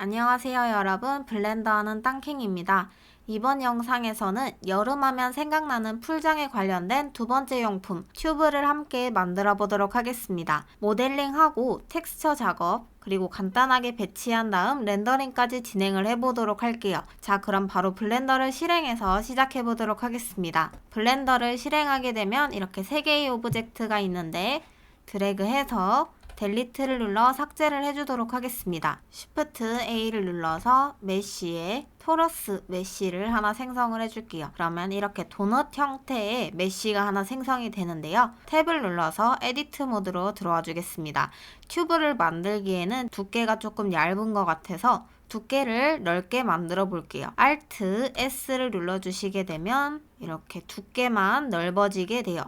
안녕하세요 여러분, 블렌더하는 땅킹입니다. 이번 영상에서는 여름하면 생각나는 풀장에 관련된 두 번째 용품 튜브를 함께 만들어 보도록 하겠습니다. 모델링하고 텍스처 작업 그리고 간단하게 배치한 다음 렌더링까지 진행을 해보도록 할게요. 자, 그럼 바로 블렌더를 실행해서 시작해 보도록 하겠습니다. 블렌더를 실행하게 되면 이렇게 3개의 오브젝트가 있는데 드래그해서 델리트를 눌러 삭제를 해주도록 하겠습니다. Shift A를 눌러서 메쉬에 토러스 메쉬를 하나 생성을 해줄게요. 그러면 이렇게 도넛 형태의 메쉬가 하나 생성이 되는데요. 탭을 눌러서 에디트 모드로 들어와 주겠습니다. 튜브를 만들기에는 두께가 조금 얇은 것 같아서 두께를 넓게 만들어 볼게요. Alt S를 눌러주시게 되면 이렇게 두께만 넓어지게 돼요.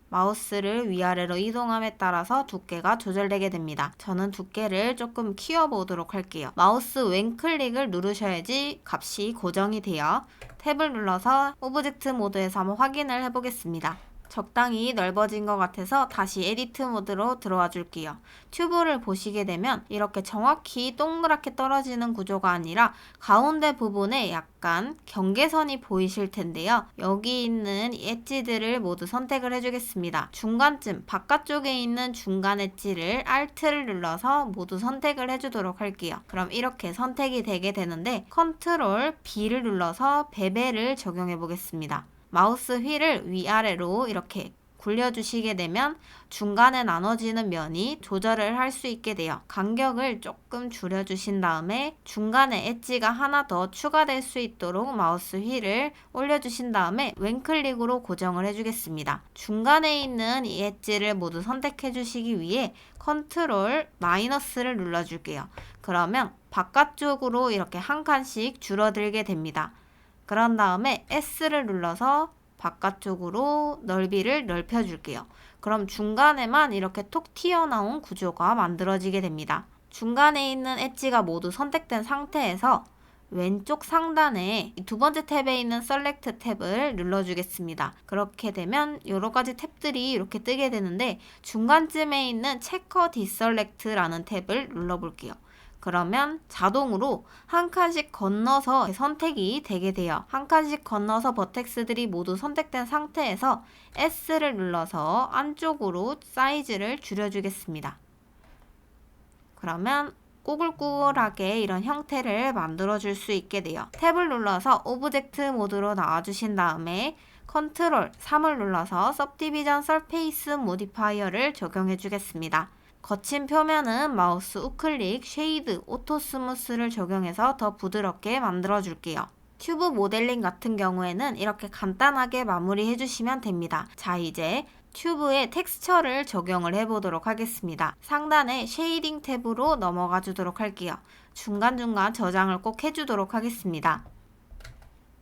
마우스를 위아래로 이동함에 따라서 두께가 조절되게 됩니다. 저는 두께를 조금 키워보도록 할게요. 마우스 왼클릭을 누르셔야지 값이 고정이 돼요. 탭을 눌러서 오브젝트 모드에서 한번 확인을 해보겠습니다. 적당히 넓어진 것 같아서 다시 에디트 모드로 들어와 줄게요. 튜브를 보시게 되면 이렇게 정확히 동그랗게 떨어지는 구조가 아니라 가운데 부분에 약간 경계선이 보이실 텐데요. 여기 있는 엣지들을 모두 선택을 해주겠습니다. 중간쯤 바깥쪽에 있는 중간 엣지를 Alt를 눌러서 모두 선택을 해주도록 할게요. 그럼 이렇게 선택이 되게 되는데 컨트롤 B를 눌러서 베벨을 적용해 보겠습니다. 마우스 휠을 위아래로 이렇게 굴려주시게 되면 중간에 나눠지는 면이 조절을 할 수 있게 돼요. 간격을 조금 줄여주신 다음에 중간에 엣지가 하나 더 추가될 수 있도록 마우스 휠을 올려주신 다음에 왼클릭으로 고정을 해주겠습니다. 중간에 있는 이 엣지를 모두 선택해 주시기 위해 컨트롤 마이너스를 눌러줄게요. 그러면 바깥쪽으로 이렇게 한 칸씩 줄어들게 됩니다. 그런 다음에 S를 눌러서 바깥쪽으로 넓이를 넓혀줄게요. 그럼 중간에만 이렇게 톡 튀어나온 구조가 만들어지게 됩니다. 중간에 있는 엣지가 모두 선택된 상태에서 왼쪽 상단에 두 번째 탭에 있는 셀렉트 탭을 눌러주겠습니다. 그렇게 되면 여러 가지 탭들이 이렇게 뜨게 되는데 중간쯤에 있는 체커 디셀렉트라는 탭을 눌러볼게요. 그러면 자동으로 한 칸씩 건너서 선택이 되게 돼요. 한 칸씩 건너서 버텍스들이 모두 선택된 상태에서 S를 눌러서 안쪽으로 사이즈를 줄여주겠습니다. 그러면 꼬글꼬글하게 이런 형태를 만들어줄 수 있게 돼요. 탭을 눌러서 오브젝트 모드로 나와주신 다음에 컨트롤 3을 눌러서 Subdivision Surface Modifier를 적용해 주겠습니다. 거친 표면은 마우스 우클릭, 쉐이드, 오토 스무스를 적용해서 더 부드럽게 만들어 줄게요. 튜브 모델링 같은 경우에는 이렇게 간단하게 마무리 해주시면 됩니다. 자, 이제 튜브에 텍스처를 적용을 해보도록 하겠습니다. 상단에 쉐이딩 탭으로 넘어가 주도록 할게요. 중간중간 저장을 꼭 해주도록 하겠습니다.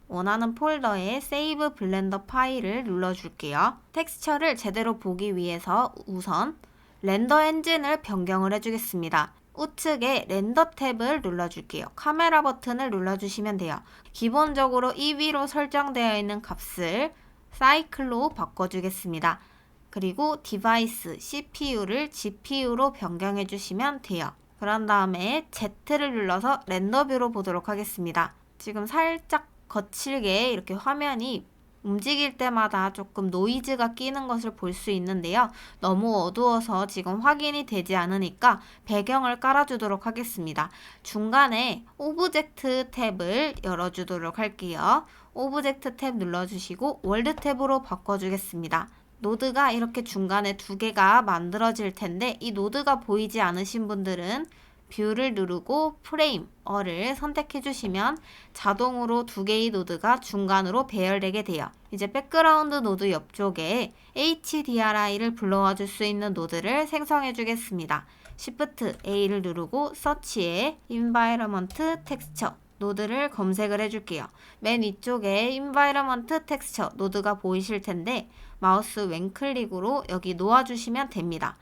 원하는 폴더에 세이브 블렌더 파일을 눌러줄게요. 텍스처를 제대로 보기 위해서 우선 렌더 엔진을 변경을 해주겠습니다. 우측에 렌더 탭을 눌러줄게요. 카메라 버튼을 눌러주시면 돼요. 기본적으로 이 위로 설정되어 있는 값을 사이클로 바꿔주겠습니다. 그리고 디바이스 CPU를 GPU로 변경해 주시면 돼요. 그런 다음에 Z를 눌러서 렌더 뷰로 보도록 하겠습니다. 지금 살짝 거칠게 이렇게 화면이 움직일 때마다 조금 노이즈가 끼는 것을 볼 수 있는데요. 너무 어두워서 지금 확인이 되지 않으니까 배경을 깔아주도록 하겠습니다. 중간에 오브젝트 탭을 열어주도록 할게요. 오브젝트 탭 눌러주시고 월드 탭으로 바꿔주겠습니다. 노드가 이렇게 중간에 두 개가 만들어질 텐데 이 노드가 보이지 않으신 분들은 뷰를 누르고 프레임어를 선택해 주시면 자동으로 두 개의 노드가 중간으로 배열되게 돼요. 이제 백그라운드 노드 옆쪽에 HDRI를 불러와 줄 수 있는 노드를 생성해 주겠습니다. Shift A를 누르고 서치에 Environment Texture 노드를 검색을 해줄게요. 맨 위쪽에 Environment Texture 노드가 보이실 텐데 마우스 왼클릭으로 여기 놓아주시면 됩니다.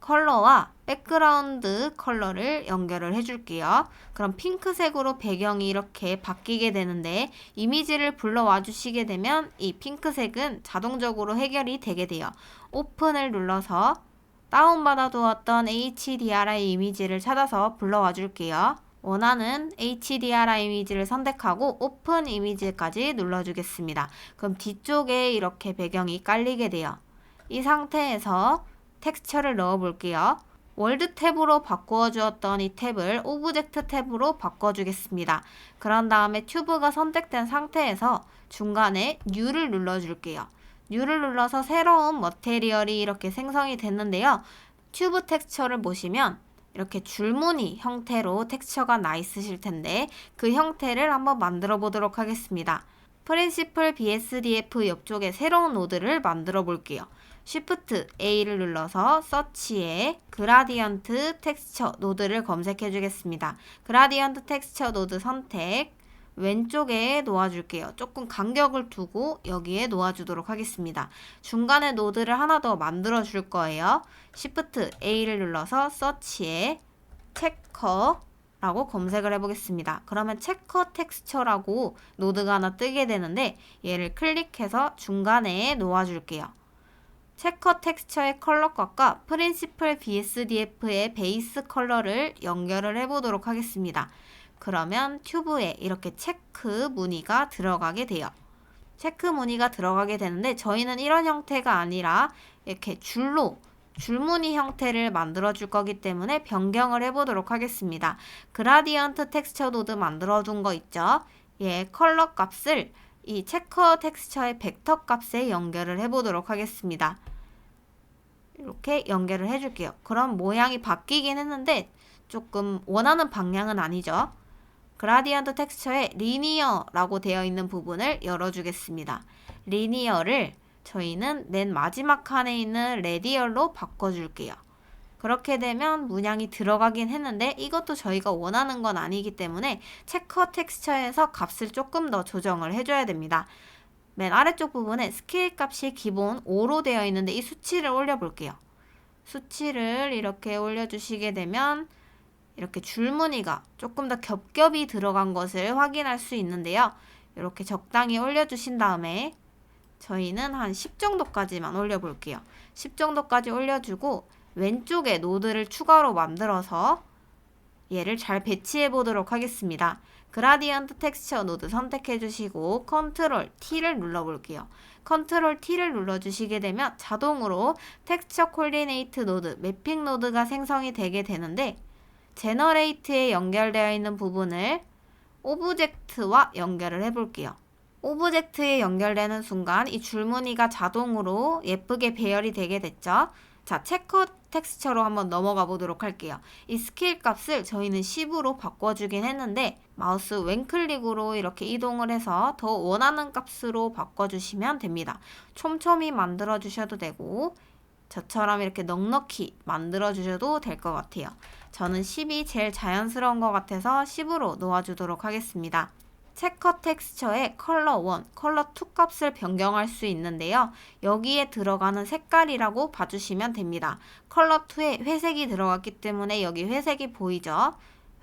컬러와 백그라운드 컬러를 연결을 해줄게요. 그럼 핑크색으로 배경이 이렇게 바뀌게 되는데 이미지를 불러와 주시게 되면 이 핑크색은 자동적으로 해결이 되게 돼요. 오픈을 눌러서 다운받아 두었던 HDRI 이미지를 찾아서 불러와 줄게요. 원하는 HDRI 이미지를 선택하고 오픈 이미지까지 눌러주겠습니다. 그럼 뒤쪽에 이렇게 배경이 깔리게 돼요. 이 상태에서 텍스처를 넣어 볼게요. 월드 탭으로 바꾸어 주었던 이 탭을 오브젝트 탭으로 바꿔주겠습니다. 그런 다음에 튜브가 선택된 상태에서 중간에 New를 눌러줄게요. New를 눌러서 새로운 머테리얼이 이렇게 생성이 됐는데요. 튜브 텍스처를 보시면 이렇게 줄무늬 형태로 텍스처가 나 있으실 텐데 그 형태를 한번 만들어 보도록 하겠습니다. 프린시플 BSDF 옆쪽에 새로운 노드를 만들어 볼게요. Shift A를 눌러서 서치에 그라디언트 텍스처 노드를 검색해 주겠습니다. 그라디언트 텍스처 노드 선택, 왼쪽에 놓아줄게요. 조금 간격을 두고 여기에 놓아주도록 하겠습니다. 중간에 노드를 하나 더 만들어 줄 거예요. Shift A를 눌러서 서치에 체커라고 검색을 해보겠습니다. 그러면 체커 텍스처라고 노드가 하나 뜨게 되는데 얘를 클릭해서 중간에 놓아줄게요. 체커 텍스처의 컬러값과 프린시플 BSDF의 베이스 컬러를 연결을 해보도록 하겠습니다. 그러면 튜브에 이렇게 체크 무늬가 들어가게 돼요. 체크 무늬가 들어가게 되는데 저희는 이런 형태가 아니라 이렇게 줄무늬 형태를 만들어 줄 거기 때문에 변경을 해보도록 하겠습니다. 그라디언트 텍스처 노드 만들어 둔 거 있죠? 얘 컬러 값을 이 체커 텍스처의 벡터 값에 연결을 해보도록 하겠습니다. 이렇게 연결을 해줄게요. 그럼 모양이 바뀌긴 했는데 조금 원하는 방향은 아니죠. 그라디언트 텍스처에 리니어라고 되어 있는 부분을 열어주겠습니다. 리니어를 저희는 맨 마지막 칸에 있는 레디얼로 바꿔줄게요. 그렇게 되면 문양이 들어가긴 했는데 이것도 저희가 원하는 건 아니기 때문에 체커 텍스처에서 값을 조금 더 조정을 해줘야 됩니다. 맨 아래쪽 부분에 스케일 값이 기본 5로 되어 있는데 이 수치를 올려볼게요. 수치를 이렇게 올려주시게 되면 이렇게 줄무늬가 조금 더 겹겹이 들어간 것을 확인할 수 있는데요. 이렇게 적당히 올려주신 다음에 저희는 한 10 정도까지만 올려볼게요. 10 정도까지 올려주고 왼쪽에 노드를 추가로 만들어서 얘를 잘 배치해 보도록 하겠습니다. 그라디언트 텍스처 노드 선택해 주시고 컨트롤 T를 눌러 볼게요. 컨트롤 T를 눌러 주시게 되면 자동으로 텍스처 콜디네이트 노드, 매핑 노드가 생성이 되게 되는데 제너레이트에 연결되어 있는 부분을 오브젝트와 연결을 해 볼게요. 오브젝트에 연결되는 순간 이 줄무늬가 자동으로 예쁘게 배열이 되게 됐죠. 자, 체커 텍스처로 한번 넘어가 보도록 할게요. 이 스케일 값을 저희는 10으로 바꿔주긴 했는데 마우스 왼클릭으로 이렇게 이동을 해서 더 원하는 값으로 바꿔주시면 됩니다. 촘촘히 만들어 주셔도 되고 저처럼 이렇게 넉넉히 만들어 주셔도 될 것 같아요. 저는 10이 제일 자연스러운 것 같아서 10으로 놓아주도록 하겠습니다. 체커 텍스처의 컬러 1, 컬러 2 값을 변경할 수 있는데요. 여기에 들어가는 색깔이라고 봐주시면 됩니다. 컬러 2에 회색이 들어갔기 때문에 여기 회색이 보이죠?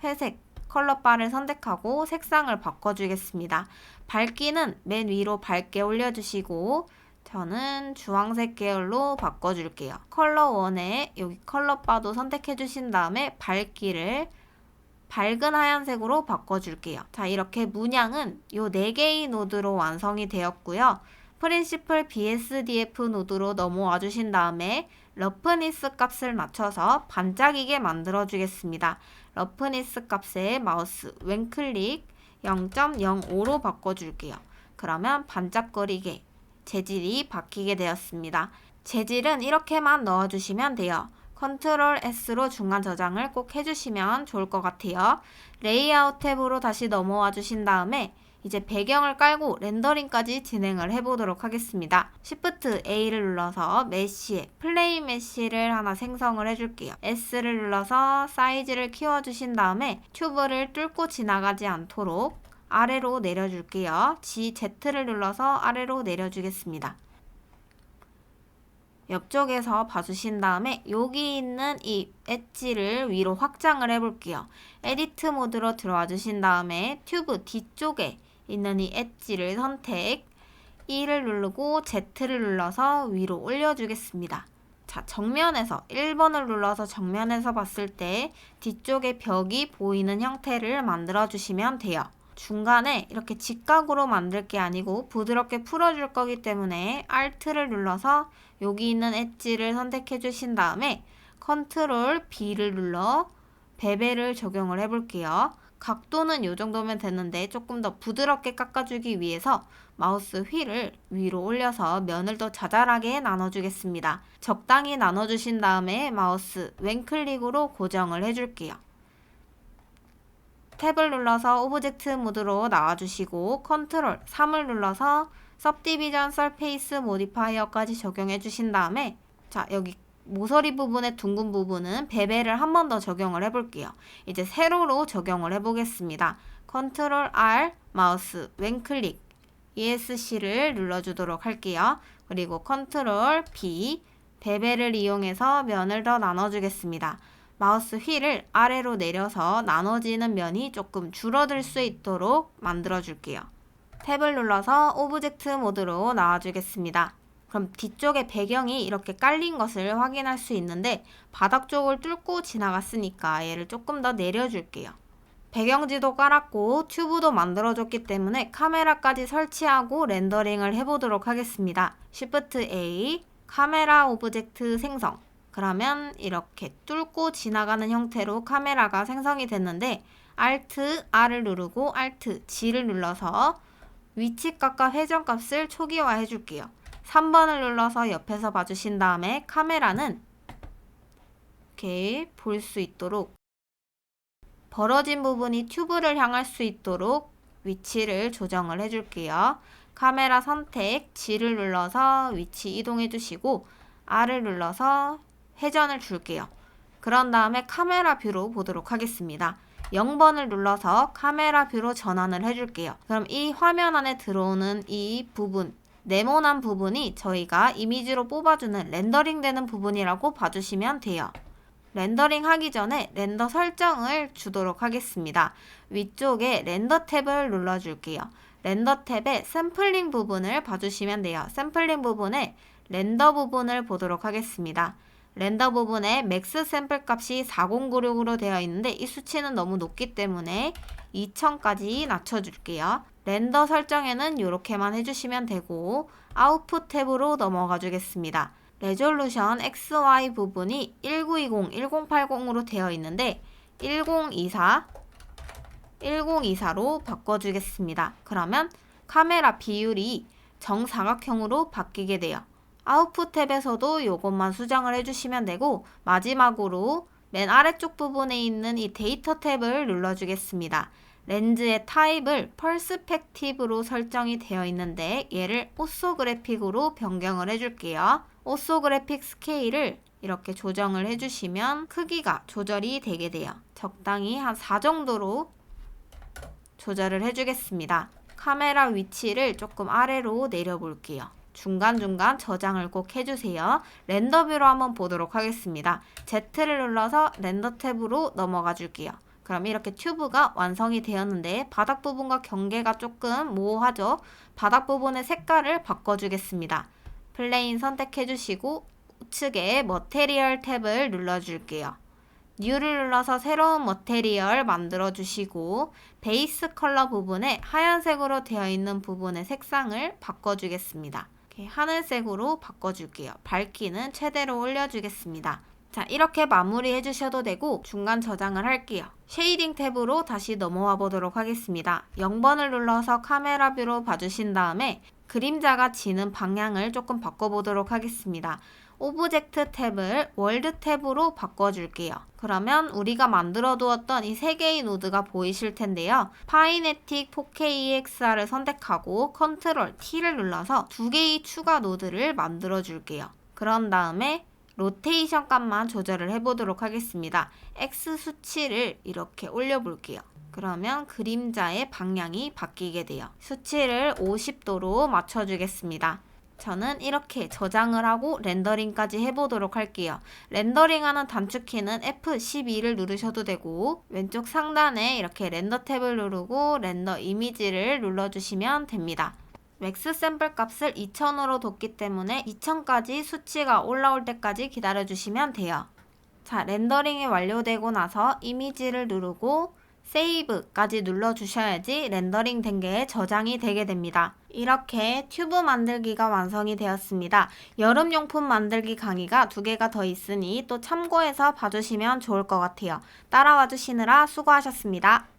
회색 컬러 바를 선택하고 색상을 바꿔주겠습니다. 밝기는 맨 위로 밝게 올려주시고 저는 주황색 계열로 바꿔줄게요. 컬러 1에 여기 컬러 바도 선택해 주신 다음에 밝기를 밝은 하얀색으로 바꿔줄게요. 자, 이렇게 문양은 이 4개의 노드로 완성이 되었고요. 프린시플 BSDF 노드로 넘어와 주신 다음에 러프니스 값을 낮춰서 반짝이게 만들어 주겠습니다. 러프니스 값에 마우스 왼클릭 0.05로 바꿔줄게요. 그러면 반짝거리게 재질이 바뀌게 되었습니다. 재질은 이렇게만 넣어주시면 돼요. 컨트롤 S로 중간 저장을 꼭 해주시면 좋을 것 같아요. 레이아웃 탭으로 다시 넘어와 주신 다음에 이제 배경을 깔고 렌더링까지 진행을 해보도록 하겠습니다. Shift A를 눌러서 메쉬에 플레이 메쉬를 하나 생성을 해줄게요. S를 눌러서 사이즈를 키워주신 다음에 튜브를 뚫고 지나가지 않도록 아래로 내려줄게요. Z를 눌러서 아래로 내려주겠습니다. 옆쪽에서 봐주신 다음에 여기 있는 이 엣지를 위로 확장을 해볼게요. 에디트 모드로 들어와 주신 다음에 튜브 뒤쪽에 있는 이 엣지를 선택, E를 누르고 Z를 눌러서 위로 올려주겠습니다. 자, 정면에서 1번을 눌러서 정면에서 봤을 때 뒤쪽에 벽이 보이는 형태를 만들어 주시면 돼요. 중간에 이렇게 직각으로 만들 게 아니고 부드럽게 풀어줄 거기 때문에 Alt를 눌러서 여기 있는 엣지를 선택해 주신 다음에 컨트롤 B를 눌러 베벨을 적용을 해 볼게요. 각도는 이 정도면 되는데 조금 더 부드럽게 깎아주기 위해서 마우스 휠을 위로 올려서 면을 더 자잘하게 나눠주겠습니다. 적당히 나눠주신 다음에 마우스 왼클릭으로 고정을 해줄게요. 탭을 눌러서 오브젝트 모드로 나와주시고 컨트롤 3을 눌러서 Subdivision Surface Modifier까지 적용해 주신 다음에 자, 여기 모서리 부분의 둥근 부분은 베벨을 한 번 더 적용을 해볼게요. 이제 세로로 적용을 해보겠습니다. 컨트롤 R, 마우스 왼클릭, ESC를 눌러주도록 할게요. 그리고 컨트롤 B, 베벨을 이용해서 면을 더 나눠주겠습니다. 마우스 휠을 아래로 내려서 나눠지는 면이 조금 줄어들 수 있도록 만들어줄게요. 탭을 눌러서 오브젝트 모드로 나와주겠습니다. 그럼 뒤쪽에 배경이 이렇게 깔린 것을 확인할 수 있는데 바닥 쪽을 뚫고 지나갔으니까 얘를 조금 더 내려줄게요. 배경지도 깔았고 튜브도 만들어줬기 때문에 카메라까지 설치하고 렌더링을 해보도록 하겠습니다. Shift A, 카메라 오브젝트 생성. 그러면 이렇게 뚫고 지나가는 형태로 카메라가 생성이 됐는데 Alt R을 누르고 Alt G를 눌러서 위치값과 회전값을 초기화 해줄게요. 3번을 눌러서 옆에서 봐주신 다음에 카메라는 이렇게 볼 수 있도록 벌어진 부분이 튜브를 향할 수 있도록 위치를 조정을 해줄게요. 카메라 선택, G를 눌러서 위치 이동해 주시고 R을 눌러서 회전을 줄게요. 그런 다음에 카메라 뷰로 보도록 하겠습니다. 0번을 눌러서 카메라 뷰로 전환을 해줄게요. 그럼 이 화면 안에 들어오는 이 부분, 네모난 부분이 저희가 이미지로 뽑아주는 렌더링 되는 부분이라고 봐주시면 돼요. 렌더링 하기 전에 렌더 설정을 주도록 하겠습니다. 위쪽에 렌더 탭을 눌러줄게요. 렌더 탭에 샘플링 부분을 봐주시면 돼요. 샘플링 부분에 렌더 부분을 보도록 하겠습니다. 렌더 부분에 맥스 샘플 값이 4096으로 되어 있는데 이 수치는 너무 높기 때문에 2000까지 낮춰줄게요. 렌더 설정에는 이렇게만 해주시면 되고 아웃풋 탭으로 넘어가 주겠습니다. 레졸루션 XY 부분이 1920, 1080으로 되어 있는데 1024로 바꿔주겠습니다. 그러면 카메라 비율이 정사각형으로 바뀌게 돼요. 아웃풋 탭에서도 이것만 수정을 해주시면 되고 마지막으로 맨 아래쪽 부분에 있는 이 데이터 탭을 눌러주겠습니다. 렌즈의 타입을 퍼스펙티브로 설정이 되어 있는데 얘를 오소그래픽으로 변경을 해줄게요. 오소그래픽 스케일을 이렇게 조정을 해주시면 크기가 조절이 되게 돼요. 적당히 한 4 정도로 조절을 해주겠습니다. 카메라 위치를 조금 아래로 내려볼게요. 중간중간 저장을 꼭 해주세요. 렌더 뷰로 한번 보도록 하겠습니다. Z를 눌러서 렌더 탭으로 넘어가 줄게요. 그럼 이렇게 튜브가 완성이 되었는데 바닥 부분과 경계가 조금 모호하죠? 바닥 부분의 색깔을 바꿔주겠습니다. 플레인 선택해 주시고 우측에 머테리얼 탭을 눌러줄게요. New를 눌러서 새로운 머테리얼 만들어 주시고 베이스 컬러 부분에 하얀색으로 되어 있는 부분의 색상을 바꿔주겠습니다. 이렇게 하늘색으로 바꿔줄게요. 밝기는 최대로 올려주겠습니다. 자, 이렇게 마무리 해주셔도 되고 중간 저장을 할게요. 쉐이딩 탭으로 다시 넘어와 보도록 하겠습니다. 0번을 눌러서 카메라 뷰로 봐주신 다음에 그림자가 지는 방향을 조금 바꿔보도록 하겠습니다. 오브젝트 탭을 월드 탭으로 바꿔줄게요. 그러면 우리가 만들어 두었던 이 3개의 노드가 보이실 텐데요. 파이네틱 4K EXR을 선택하고 컨트롤 T를 눌러서 2개의 추가 노드를 만들어 줄게요. 그런 다음에 로테이션 값만 조절을 해보도록 하겠습니다. X 수치를 이렇게 올려볼게요. 그러면 그림자의 방향이 바뀌게 돼요. 수치를 50도로 맞춰주겠습니다. 저는 이렇게 저장을 하고 렌더링까지 해보도록 할게요. 렌더링하는 단축키는 F12를 누르셔도 되고 왼쪽 상단에 이렇게 렌더 탭을 누르고 렌더 이미지를 눌러주시면 됩니다. 맥스 샘플 값을 2000으로 뒀기 때문에 2000까지 수치가 올라올 때까지 기다려주시면 돼요. 자, 렌더링이 완료되고 나서 이미지를 누르고 세이브까지 눌러주셔야지 렌더링 된 게 저장이 되게 됩니다. 이렇게 튜브 만들기가 완성이 되었습니다. 여름용품 만들기 강의가 2개가 더 있으니 또 참고해서 봐주시면 좋을 것 같아요. 따라와 주시느라 수고하셨습니다.